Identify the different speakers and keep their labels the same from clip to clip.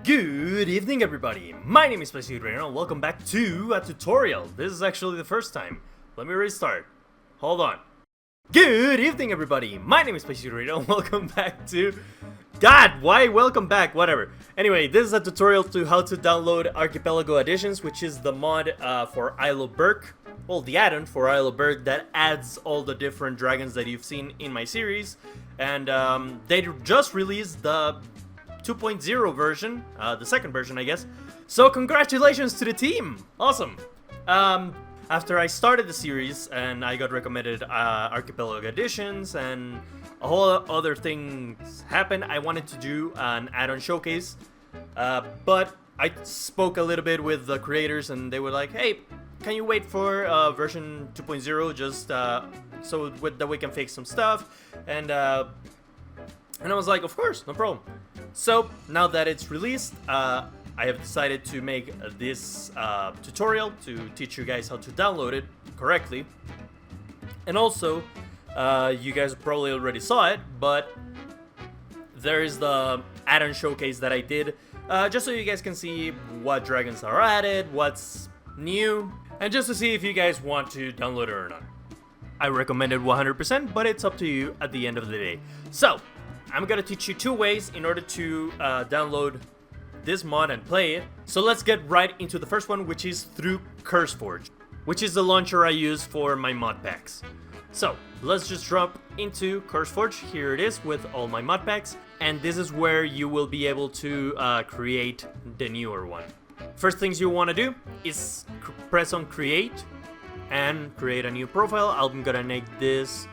Speaker 1: Good evening, everybody. My name is HTTYD and welcome back to a tutorial. This is actually the first time. Let me restart. Hold on. Good evening, everybody. My name is HTTYD and welcome back to... God, why welcome back? Whatever. Anyway, this is a tutorial to how to download Archipelago Additions, which is the mod for Isle of Berk. Well, the add-on for Isle of Berk that adds all the different dragons that you've seen in my series. And they just released the 2.0 version, the second version, I guess. So congratulations to the team! Awesome! After I started the series and I got recommended Archipelago Additions and a whole other things happened, I wanted to do an add-on showcase. But I spoke a little bit with the creators and they were like, hey, can you wait for version 2.0 just so that we can fix some stuff? And I was like, of course, no problem. So now that it's released, I have decided to make this tutorial to teach you guys how to download it correctly. And also, you guys probably already saw it, but there is the add-on showcase that I did, just so you guys can see what dragons are added, what's new, and just to see if you guys want to download it or not. I recommend it 100%, but it's up to you at the end of the day. So, I'm gonna teach you two ways in order to download this mod and play it. So let's get right into the first one, which is through CurseForge, which is the launcher I use for my mod packs. So let's just drop into CurseForge. Here it is with all my mod packs, and this is where you will be able to create the newer one. First things you want to do is press on create and create a new profile. I'm gonna name this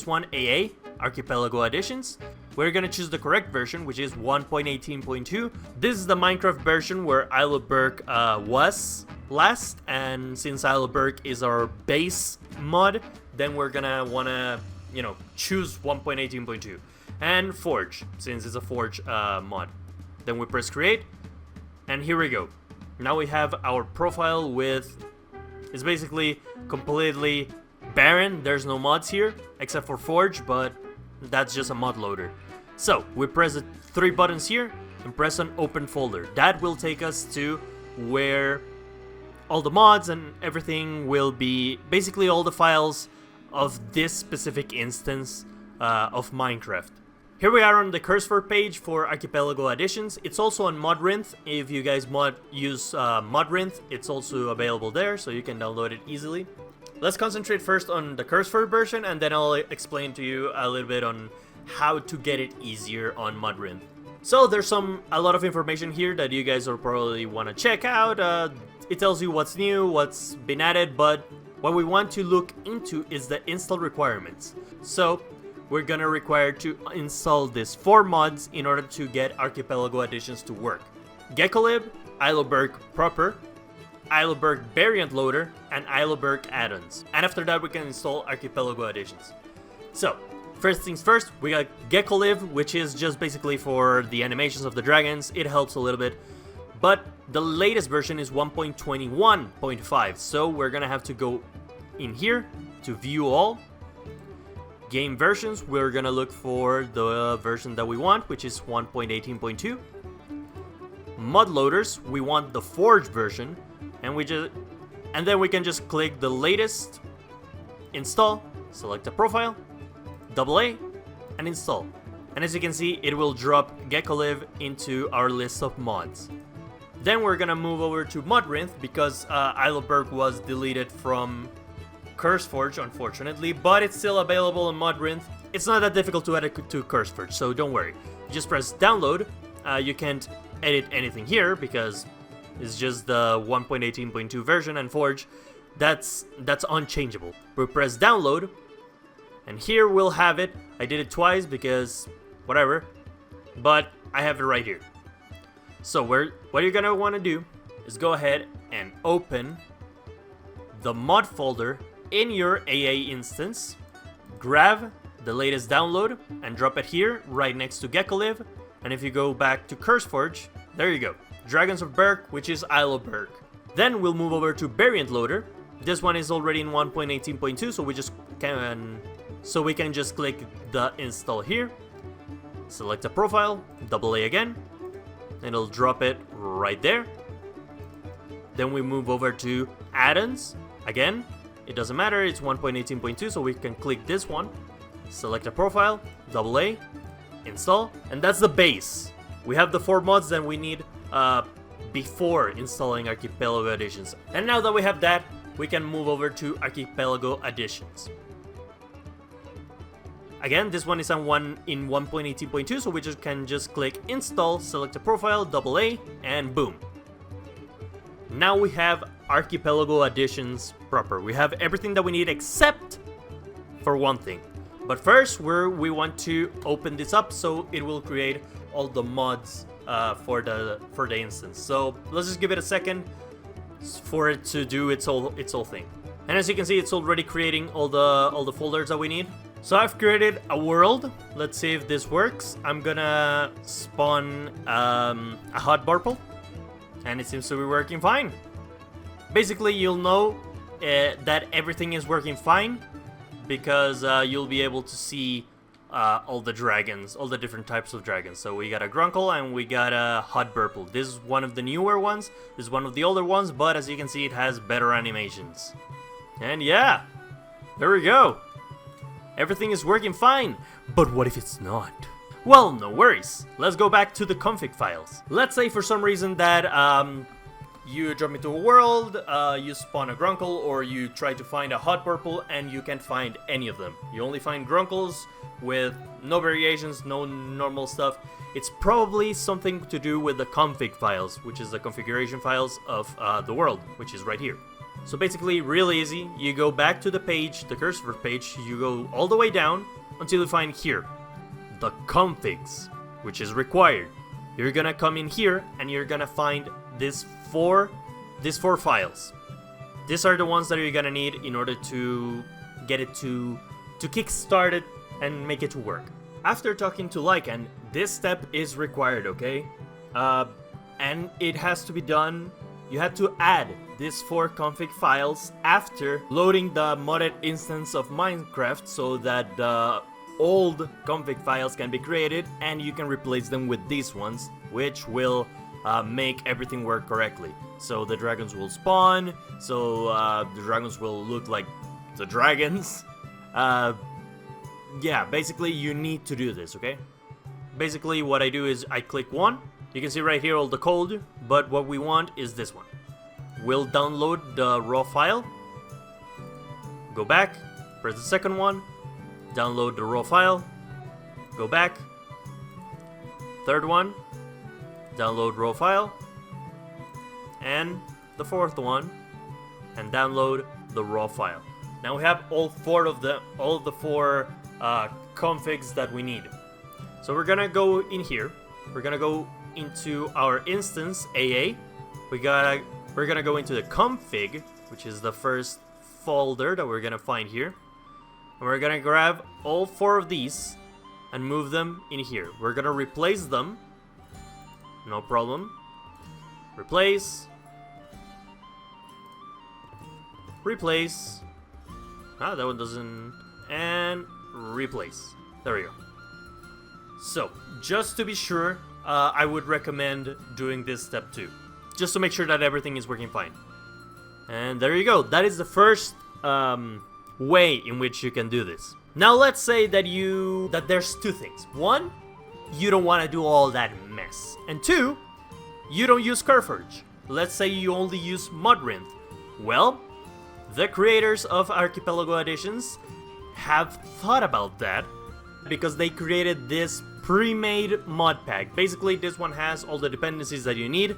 Speaker 1: one AA, Archipelago Additions. We're gonna choose the correct version, which is 1.18.2. This is the Minecraft version where Isle of Berk was last, and since Isle of Berk is our base mod, then we're gonna wanna, choose 1.18.2. And Forge, since it's a Forge mod. Then we press create, and here we go. Now we have our profile with, it's basically completely barren. There's no mods here, except for Forge, but that's just a mod loader. So we press the three buttons here and press on open folder. That will take us to where all the mods and everything will be, basically all the files of this specific instance of Minecraft. Here we are on the CurseForge page for Archipelago Additions. It's also on Modrinth. If you guys use Modrinth, it's also available there, so you can download it easily. Let's concentrate first on the CurseForge version, and then I'll explain to you a little bit on how to get it easier on Modrinth. So there's a lot of information here that you guys will probably want to check out. It tells you what's new, what's been added, but what we want to look into is the install requirements. So we're gonna require to install these 4 mods in order to get Archipelago Additions to work: Gekolib, Isle of Berk proper, Isle of Berk variant loader, and Isle of Berk add-ons. And after that we can install Archipelago Additions. So, first things first, we got Gekolib, which is just basically for the animations of the dragons. It helps a little bit. But the latest version is 1.21.5, so we're gonna have to go in here to view all. Game versions, we're gonna look for the version that we want, which is 1.18.2. Mod loaders, we want the Forge version. And then we can just click the latest, install, select a profile, AA, and install. And as you can see, it will drop Gekolib into our list of mods. Then we're gonna move over to Modrinth because Isle of Berk was deleted from CurseForge, unfortunately, but it's still available on Modrinth. It's not that difficult to add it to CurseForge, so don't worry. You just press download. You can't edit anything here because it's just the 1.18.2 version, and Forge, that's unchangeable. We press download, and here we'll have it. I did it twice because whatever, but I have it right here. So what you're gonna want to do is go ahead and open the mod folder in your AA instance, grab the latest download, and drop it here right next to Gekolib. And if you go back to CurseForge, there you go. Dragons of Berk, which is Isle of Berk. Then we'll move over to variant loader. This one is already in 1.18.2, so we can just click the install here. Select a profile, AA again, and it'll drop it right there. Then we move over to add-ons. Again, it doesn't matter, it's 1.18.2, so we can click this one, select a profile, double A, install, and that's the base. We have the 4 mods that we need before installing Archipelago Additions. And now that we have that, we can move over to Archipelago Additions. Again, this one is on 1.18.2, so we can just click install, select a profile, double A, and boom. Now we have Archipelago Additions proper. We have everything that we need except for one thing. But first, we want to open this up so it will create all the mods for the instance. So let's just give it a second for it to do its whole thing. And as you can see, it's already creating all the folders that we need. So I've created a world. Let's see if this works. I'm gonna spawn a hot purple, and it seems to be working fine. Basically, you'll know that everything is working fine because you'll be able to see all the dragons, all the different types of dragons. So we got a Grunkle and we got a hot purple. This is one of the newer ones. This is one of the older ones, but as you can see, it has better animations. And yeah, there we go. Everything is working fine, but what if it's not? Well, no worries. Let's go back to the config files. Let's say for some reason that you jump into a world, you spawn a Grunkle, or you try to find a hot purple and you can't find any of them. You only find Grunkles with no variations, no normal stuff. It's probably something to do with the config files, which is the configuration files of the world, which is right here. So basically, real easy, you go back to the page, the cursor page, you go all the way down until you find here, the configs, which is required. You're gonna come in here and you're gonna find these four files. These are the ones that you're gonna need in order to get it to kickstart it and make it to work. After talking to Lycan, this step is required, okay? And it has to be done. You have to add these 4 config files after loading the modded instance of Minecraft so that the old config files can be created and you can replace them with these ones, which will make everything work correctly. So the dragons will spawn, so the dragons will look like the dragons. Yeah, basically you need to do this, okay? Basically what I do is I click one. You can see right here all the code, but what we want is this one. We'll download the raw file, go back, press the second one, download the raw file, go back, third one, download raw file, and the fourth one, and download the raw file. Now we have all the four configs that we need. So we're gonna go in here. We're gonna go into our instance AA. We're gonna go into the config, which is the first folder that we're gonna find here, and we're gonna grab all 4 of these and move them in here. We're gonna replace them. No problem. Replace. Replace. Ah, that one doesn't. And replace. There we go. So, just to be sure, I would recommend doing this step too, just to make sure that everything is working fine. And there you go. That is the first way in which you can do this. Now let's say that there's 2 things. 1, you don't want to do all that mess. And 2, you don't use Curforge. Let's say you only use Modrinth. Well, the creators of Archipelago Additions have thought about that because they created this pre-made mod pack. Basically, this one has all the dependencies that you need.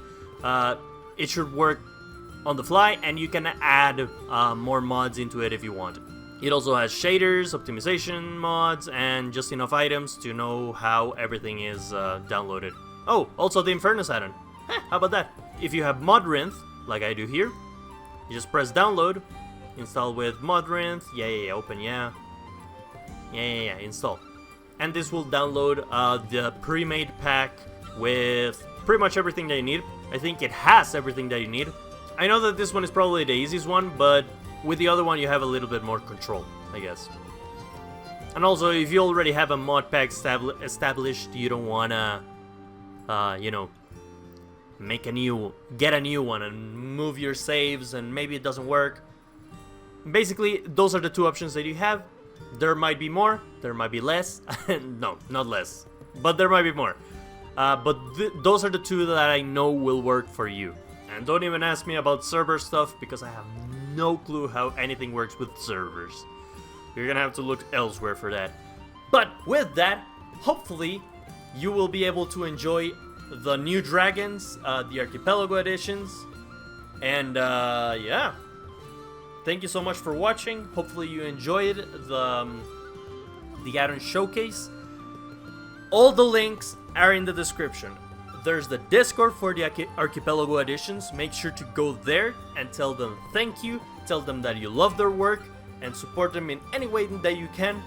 Speaker 1: It should work on the fly, and you can add more mods into it if you want. It also has shaders, optimization mods, and just enough items to know how everything is downloaded. Oh, also the Infernus add-on. How about that? If you have Modrinth, like I do here, you just press download, install with Modrinth, open, install. And this will download the pre-made pack with pretty much everything that you need. I think it has everything that you need. I know that this one is probably the easiest one, but with the other one you have a little bit more control, I guess. And also, if you already have a mod pack established, you don't wanna, get a new one and move your saves, and maybe it doesn't work. Basically, those are the two options that you have. There might be more, there might be less. No, not less, but there might be more. But those are the two that I know will work for you. And don't even ask me about server stuff, because I have no clue how anything works with servers. You're gonna have to look elsewhere for that. But with that, hopefully you will be able to enjoy the new dragons, the Archipelago Additions. And yeah, thank you so much for watching. Hopefully you enjoyed the Addon showcase. All the links are in the description. There's the Discord for the Archipelago Additions. Make sure to go there and tell them thank you. Tell them that you love their work and support them in any way that you can.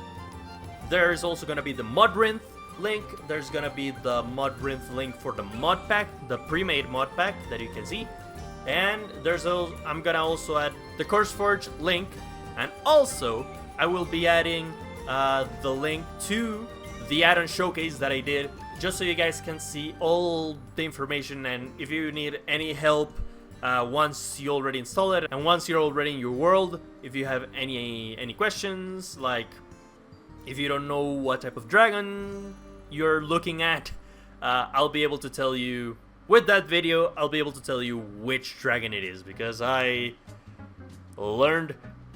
Speaker 1: There is also going to be the Modrinth link. There's going to be the Modrinth link for the mod pack, the pre-made mod pack that you can see. And I'm going to also add the CourseForge link. And also, I will be adding the link to the Addon showcase that I did, just so you guys can see all the information, and if you need any help once you already install it and once you're already in your world, if you have any questions, like if you don't know what type of dragon you're looking at, I'll be able to tell you, with that video, I'll be able to tell you which dragon it is, because I learned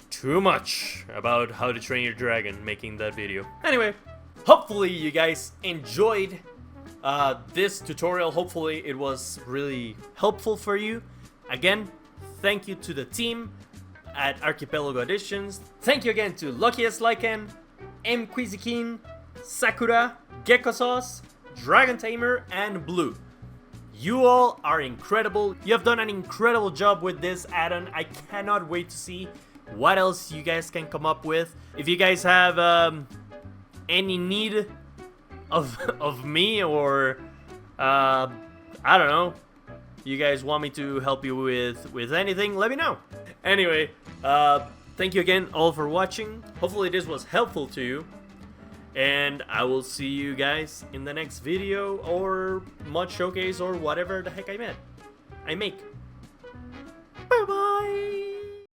Speaker 1: too much about how to train your dragon making that video. Anyway, hopefully you guys enjoyed this tutorial. Hopefully it was really helpful for you. Again, thank you to the team at Archipelago Additions. Thank you again to Luckiest Lycan, M. Quizikin, Sakura, Gecko Sauce, Dragon Tamer, and Blue. You all are incredible. You have done an incredible job with this add-on. I cannot wait to see what else you guys can come up with. If you guys have any need of me, or I don't know, you guys want me to help you with anything, let me know. Anyway, thank you again all for watching. Hopefully this was helpful to you, and I will see you guys in the next video or mod showcase or whatever the heck I make. Bye bye.